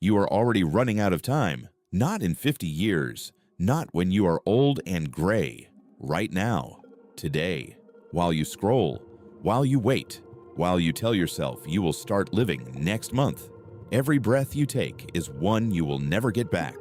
You are already running out of time. Not in 50 years. Not when you are old and gray. Right now. Today. While you scroll. While you wait. While you tell yourself you will start living next month. Every breath you take is one you will never get back.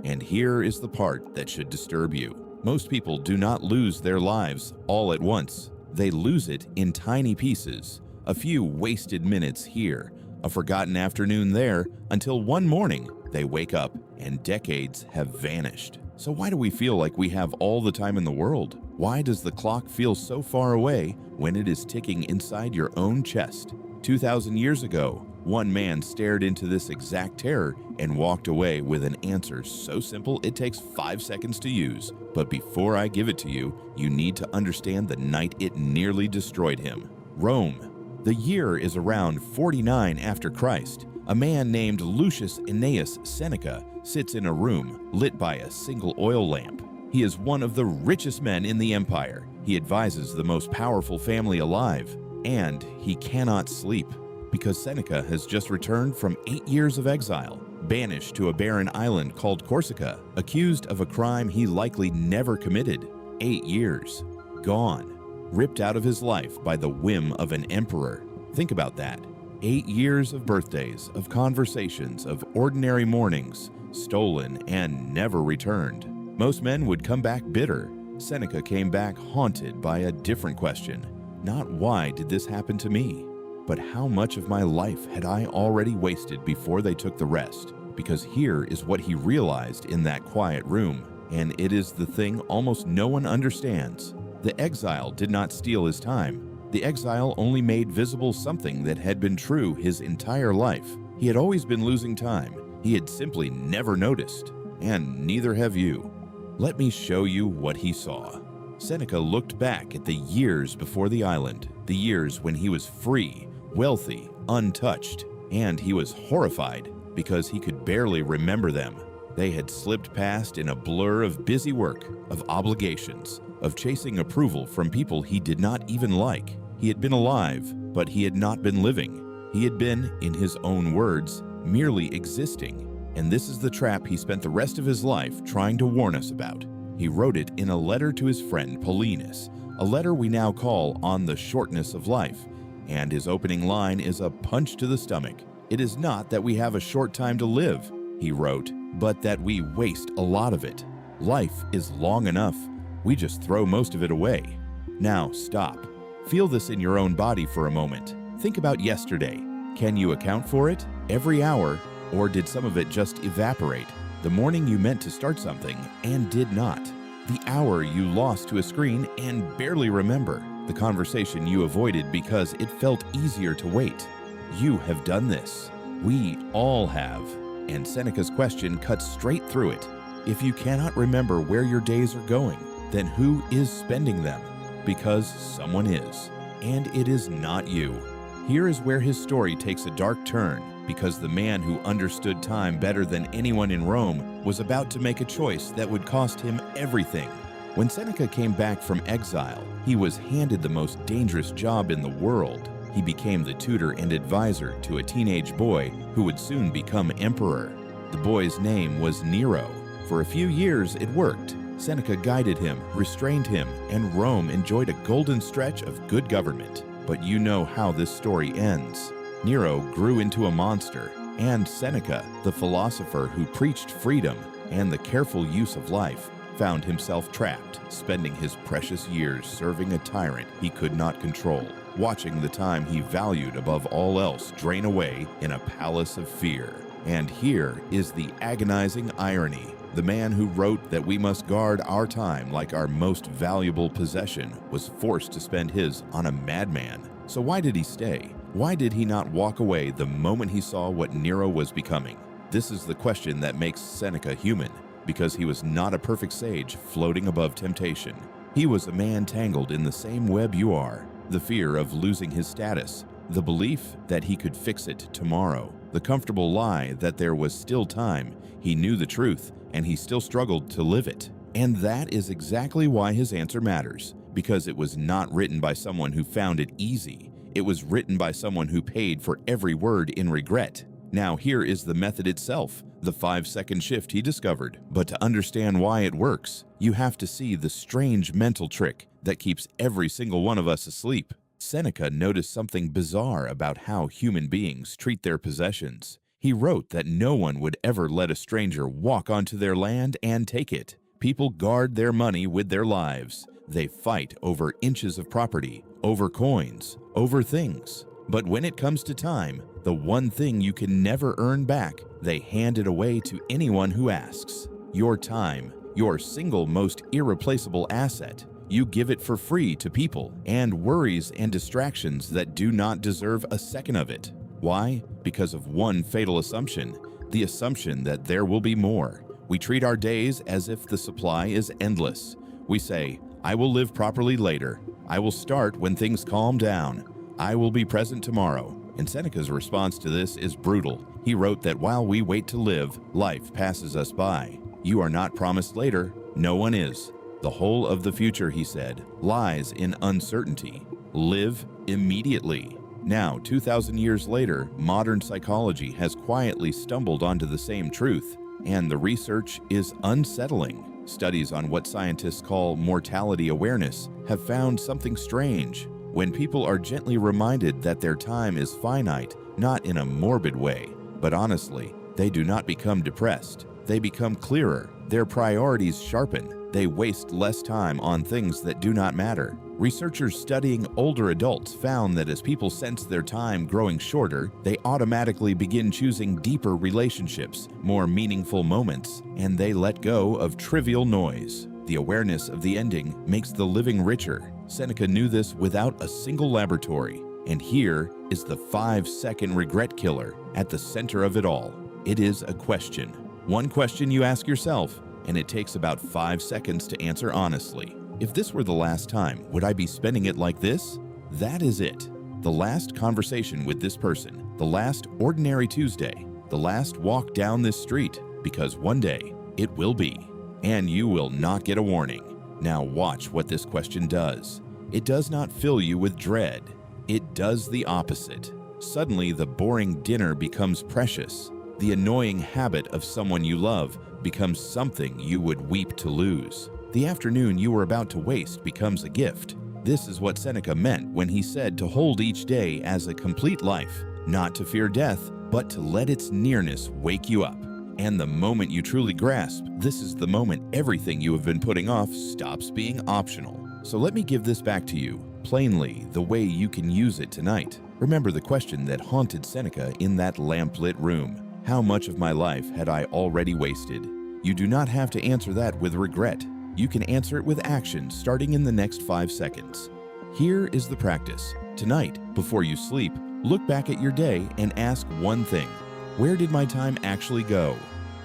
And here is the part that should disturb you. Most people do not lose their lives all at once. They lose it in tiny pieces. A few wasted minutes here, a forgotten afternoon there, until one morning they wake up and decades have vanished. So why do we feel like we have all the time in the world? Why does the clock feel so far away when it is ticking inside your own chest? 2,000 years ago, one man stared into this exact terror and walked away with an answer so simple it takes 5 seconds to use. But before I give it to you, you need to understand the night it nearly destroyed him. Rome. The year is around 49 after Christ. A man named Lucius Annaeus Seneca sits in a room lit by a single oil lamp. He is one of the richest men in the empire. He advises the most powerful family alive, and he cannot sleep because Seneca has just returned from 8 years of exile, banished to a barren island called Corsica, accused of a crime he likely never committed. 8 years. Gone. Ripped out of his life by the whim of an emperor. Think about that. 8 years of birthdays, of conversations, of ordinary mornings, stolen and never returned. Most men would come back bitter. Seneca came back haunted by a different question. Not why did this happen to me, but how much of my life had I already wasted before they took the rest? Because here is what he realized in that quiet room, and it is the thing almost no one understands. The exile did not steal his time. The exile only made visible something that had been true his entire life. He had always been losing time. He had simply never noticed, and neither have you. Let me show you what he saw. Seneca looked back at the years before the island, the years when he was free, wealthy, untouched, and he was horrified because he could barely remember them. They had slipped past in a blur of busy work, of obligations, of chasing approval from people he did not even like. He had been alive, but he had not been living. He had been, in his own words, merely existing. And this is the trap he spent the rest of his life trying to warn us about. He wrote it in a letter to his friend Paulinus, a letter we now call On the Shortness of Life. And his opening line is a punch to the stomach. It is not that we have a short time to live, he wrote, but that we waste a lot of it. Life is long enough. We just throw most of it away. Now stop. Feel this in your own body for a moment. Think about yesterday. Can you account for it? Every hour? Or did some of it just evaporate? The morning you meant to start something and did not. The hour you lost to a screen and barely remember. The conversation you avoided because it felt easier to wait. You have done this. We all have. And Seneca's question cuts straight through it. If you cannot remember where your days are going, then who is spending them? Because someone is. And it is not you. Here is where his story takes a dark turn, because the man who understood time better than anyone in Rome was about to make a choice that would cost him everything. When Seneca came back from exile, he was handed the most dangerous job in the world. He became the tutor and advisor to a teenage boy who would soon become emperor. The boy's name was Nero. For a few years it worked. Seneca guided him, restrained him, and Rome enjoyed a golden stretch of good government. But you know how this story ends. Nero grew into a monster, and Seneca, the philosopher who preached freedom and the careful use of life, found himself trapped, spending his precious years serving a tyrant he could not control, watching the time he valued above all else drain away in a palace of fear. And here is the agonizing irony. The man who wrote that we must guard our time like our most valuable possession was forced to spend his on a madman. So why did he stay? Why did he not walk away the moment he saw what Nero was becoming? This is the question that makes Seneca human, because he was not a perfect sage floating above temptation. He was a man tangled in the same web you are, the fear of losing his status, the belief that he could fix it tomorrow, the comfortable lie that there was still time. He knew the truth, and he still struggled to live it. And that is exactly why his answer matters, because it was not written by someone who found it easy. It was written by someone who paid for every word in regret. Now here is the method itself, the 5-second shift he discovered. But to understand why it works, you have to see the strange mental trick that keeps every single one of us asleep. Seneca noticed something bizarre about how human beings treat their possessions. He wrote that no one would ever let a stranger walk onto their land and take it. People guard their money with their lives. They fight over inches of property, over coins, over things. But when it comes to time, the one thing you can never earn back, they hand it away to anyone who asks. Your time, your single most irreplaceable asset. You give it for free to people and worries and distractions that do not deserve a second of it. Why? Because of one fatal assumption, the assumption that there will be more. We treat our days as if the supply is endless. We say, I will live properly later. I will start when things calm down. I will be present tomorrow. And Seneca's response to this is brutal. He wrote that while we wait to live, life passes us by. You are not promised later. No one is. The whole of the future, he said, lies in uncertainty. Live immediately. Now, 2,000 years later, modern psychology has quietly stumbled onto the same truth, and the research is unsettling. Studies on what scientists call mortality awareness have found something strange. When people are gently reminded that their time is finite, not in a morbid way, but honestly, they do not become depressed. They become clearer. Their priorities sharpen. They waste less time on things that do not matter. Researchers studying older adults found that as people sense their time growing shorter, they automatically begin choosing deeper relationships, more meaningful moments, and they let go of trivial noise. The awareness of the ending makes the living richer. Seneca knew this without a single laboratory. And here is the 5-second regret killer at the center of it all. It is a question. One question you ask yourself, and it takes about 5 seconds to answer honestly. If this were the last time, would I be spending it like this? That is it. The last conversation with this person, the last ordinary Tuesday, the last walk down this street, because one day it will be, and you will not get a warning. Now watch what this question does. It does not fill you with dread. It does the opposite. Suddenly, the boring dinner becomes precious. The annoying habit of someone you love becomes something you would weep to lose. The afternoon you were about to waste becomes a gift. This is what Seneca meant when he said to hold each day as a complete life, not to fear death, but to let its nearness wake you up. And the moment you truly grasp, this is the moment everything you have been putting off stops being optional. So let me give this back to you, plainly, the way you can use it tonight. Remember the question that haunted Seneca in that lamplit room. How much of my life had I already wasted? You do not have to answer that with regret. You can answer it with action starting in the next 5 seconds. Here is the practice. Tonight, before you sleep, look back at your day and ask one thing. Where did my time actually go?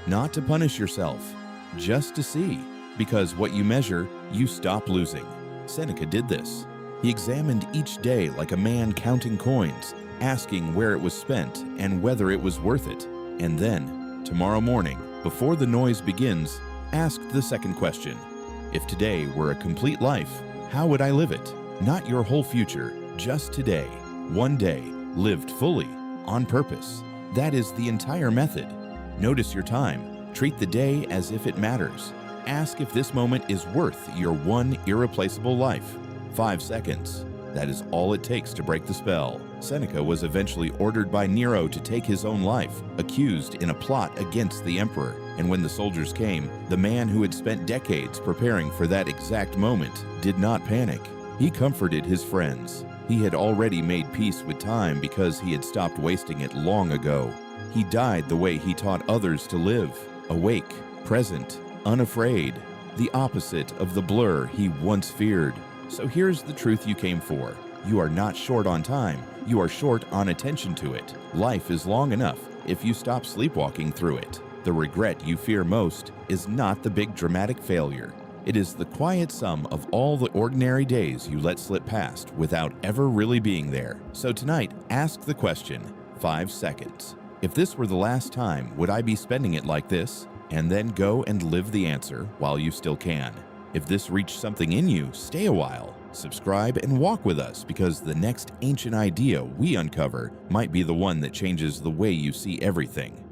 Not to punish yourself, just to see. Because what you measure, you stop losing. Seneca did this. He examined each day like a man counting coins, asking where it was spent and whether it was worth it. And then, tomorrow morning, before the noise begins, ask the second question. If today were a complete life, how would I live it? Not your whole future, just today. One day, lived fully, on purpose. That is the entire method. Notice your time. Treat the day as if it matters. Ask if this moment is worth your one irreplaceable life. 5 seconds. That is all it takes to break the spell. Seneca was eventually ordered by Nero to take his own life, accused in a plot against the emperor. And when the soldiers came, the man who had spent decades preparing for that exact moment did not panic. He comforted his friends. He had already made peace with time because he had stopped wasting it long ago. He died the way he taught others to live, awake, present, unafraid, the opposite of the blur he once feared. So here's the truth you came for. You are not short on time. You are short on attention to it. Life is long enough if you stop sleepwalking through it. The regret you fear most is not the big dramatic failure. It is the quiet sum of all the ordinary days you let slip past without ever really being there. So tonight, ask the question, 5 seconds. If this were the last time, would I be spending it like this? And then go and live the answer while you still can. If this reached something in you, stay a while, subscribe, and walk with us, because the next ancient idea we uncover might be the one that changes the way you see everything.